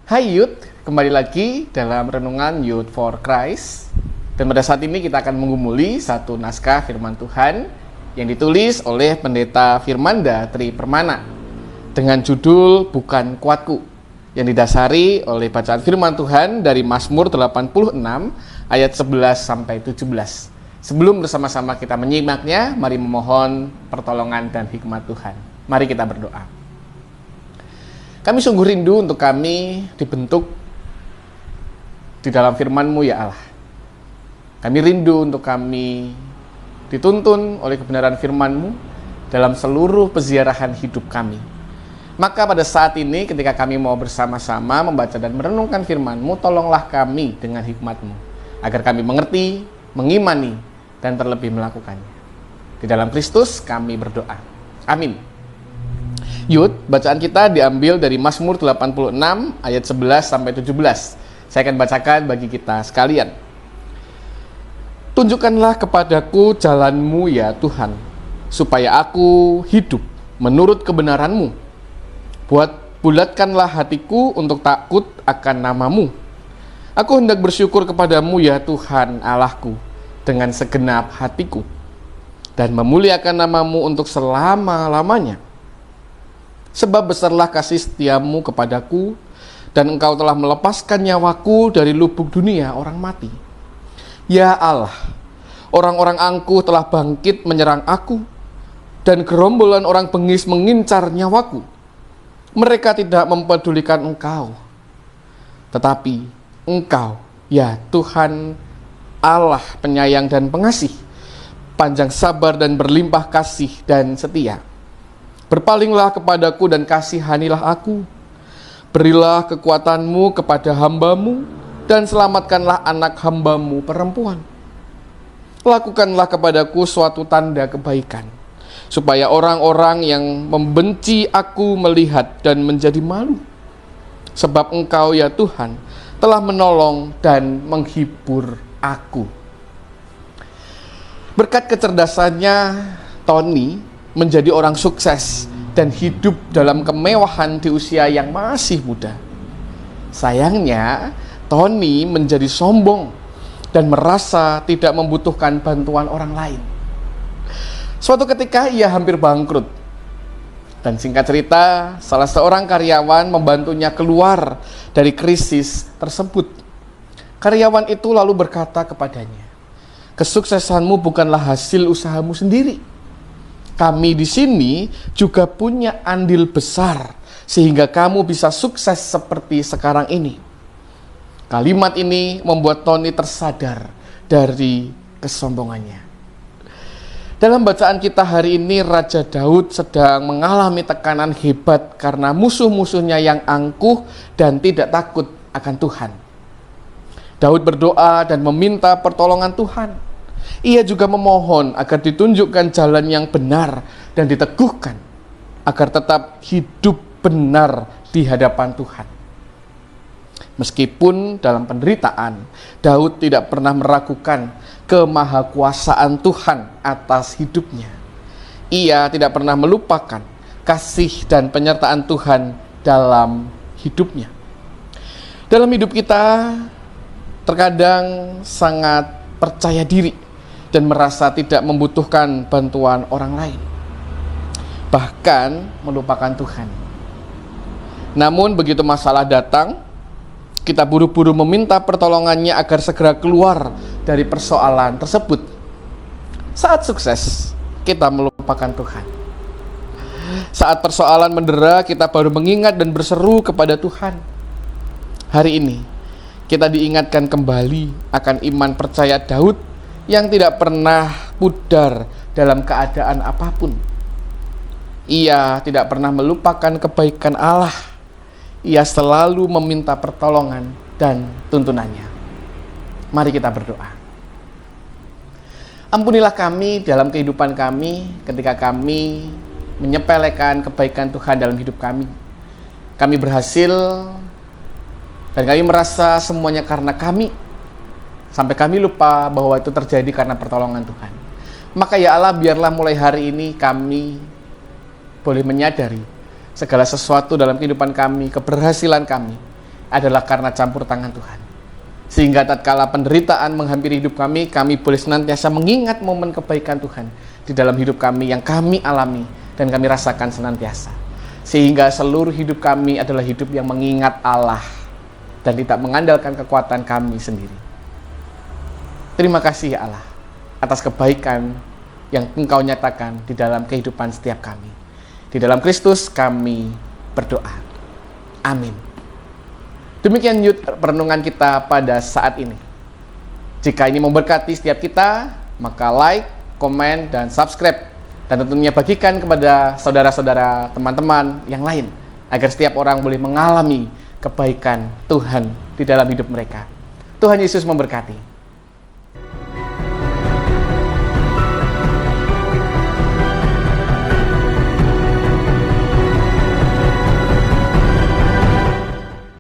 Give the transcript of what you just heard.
Hai Youth, kembali lagi dalam Renungan Youth for Christ. Dan pada saat ini kita akan menggumuli satu naskah firman Tuhan yang ditulis oleh Pendeta Firmanda Tri Permana dengan judul Bukan Kuatku, yang didasari oleh bacaan firman Tuhan dari Mazmur 86 ayat 11 sampai 17. Sebelum bersama-sama kita menyimaknya, mari memohon pertolongan dan hikmat Tuhan. Mari kita berdoa. Kami sungguh rindu untuk kami dibentuk di dalam firman-Mu ya Allah. Kami rindu untuk kami dituntun oleh kebenaran firman-Mu dalam seluruh peziarahan hidup kami. Maka pada saat ini ketika kami mau bersama-sama membaca dan merenungkan firman-Mu, tolonglah kami dengan hikmat-Mu, agar kami mengerti, mengimani, dan terlebih melakukannya. Di dalam Kristus kami berdoa. Amin. Yud, bacaan kita diambil dari Mazmur 86 ayat 11 sampai 17. Saya akan bacakan bagi kita sekalian. Tunjukkanlah kepadaku jalan-Mu ya Tuhan, supaya aku hidup menurut kebenaran-Mu. Bulatkanlah hatiku untuk takut akan nama-Mu. Aku hendak bersyukur kepadamu ya Tuhan Allahku dengan segenap hatiku, dan memuliakan nama-Mu untuk selama-lamanya. Sebab besarlah kasih setia-Mu kepadaku, dan Engkau telah melepaskan nyawaku dari lubuk dunia orang mati. Ya Allah, orang-orang angkuh telah bangkit menyerang aku, dan gerombolan orang bengis mengincar nyawaku. Mereka tidak mempedulikan Engkau, tetapi Engkau, ya Tuhan Allah penyayang dan pengasih, panjang sabar dan berlimpah kasih dan setia. Berpalinglah kepadaku dan kasihanilah aku. Berilah kekuatan-Mu kepada hamba-Mu, dan selamatkanlah anak hamba-Mu perempuan. Lakukanlah kepadaku suatu tanda kebaikan, supaya orang-orang yang membenci aku melihat dan menjadi malu. Sebab Engkau ya Tuhan telah menolong dan menghibur aku. Berkat kecerdasannya, Tony menjadi orang sukses dan hidup dalam kemewahan di usia yang masih muda. Sayangnya, Tony menjadi sombong dan merasa tidak membutuhkan bantuan orang lain. Suatu ketika ia hampir bangkrut. Dan singkat cerita, salah seorang karyawan membantunya keluar dari krisis tersebut. Karyawan itu lalu berkata kepadanya, "Kesuksesanmu bukanlah hasil usahamu sendiri. Kami di sini juga punya andil besar sehingga kamu bisa sukses seperti sekarang ini." Kalimat ini membuat Tony tersadar dari kesombongannya. Dalam bacaan kita hari ini, Raja Daud sedang mengalami tekanan hebat karena musuh-musuhnya yang angkuh dan tidak takut akan Tuhan. Daud berdoa dan meminta pertolongan Tuhan. Ia juga memohon agar ditunjukkan jalan yang benar dan diteguhkan agar tetap hidup benar di hadapan Tuhan. Meskipun dalam penderitaan, Daud tidak pernah meragukan kemahakuasaan Tuhan atas hidupnya. Ia tidak pernah melupakan kasih dan penyertaan Tuhan dalam hidupnya. Dalam hidup kita, terkadang sangat percaya diri dan merasa tidak membutuhkan bantuan orang lain, bahkan melupakan Tuhan. Namun begitu masalah datang, kita buru-buru meminta pertolongannya agar segera keluar dari persoalan tersebut. Saat sukses, kita melupakan Tuhan. Saat persoalan mendera, kita baru mengingat dan berseru kepada Tuhan. Hari ini, kita diingatkan kembali akan iman percaya Daud yang tidak pernah pudar dalam keadaan apapun. Ia tidak pernah melupakan kebaikan Allah. Ia selalu meminta pertolongan dan tuntunannya. Mari kita berdoa. Ampunilah kami dalam kehidupan kami ketika kami menyepelekan kebaikan Tuhan dalam hidup kami. Kami berhasil dan kami merasa semuanya karena kami, sampai kami lupa bahwa itu terjadi karena pertolongan Tuhan. Maka ya Allah, biarlah mulai hari ini kami boleh menyadari segala sesuatu dalam kehidupan kami, keberhasilan kami adalah karena campur tangan Tuhan. Sehingga tatkala penderitaan menghampiri hidup kami boleh senantiasa mengingat momen kebaikan Tuhan di dalam hidup kami yang kami alami dan kami rasakan senantiasa. Sehingga seluruh hidup kami adalah hidup yang mengingat Allah dan tidak mengandalkan kekuatan kami sendiri. Terima kasih ya Allah atas kebaikan yang Engkau nyatakan di dalam kehidupan setiap kami. Di dalam Kristus kami berdoa. Amin. Demikian yud perenungan kita pada saat ini. Jika ini memberkati setiap kita, maka like, komen, dan subscribe. Dan tentunya bagikan kepada saudara-saudara, teman-teman yang lain. Agar setiap orang boleh mengalami kebaikan Tuhan di dalam hidup mereka. Tuhan Yesus memberkati.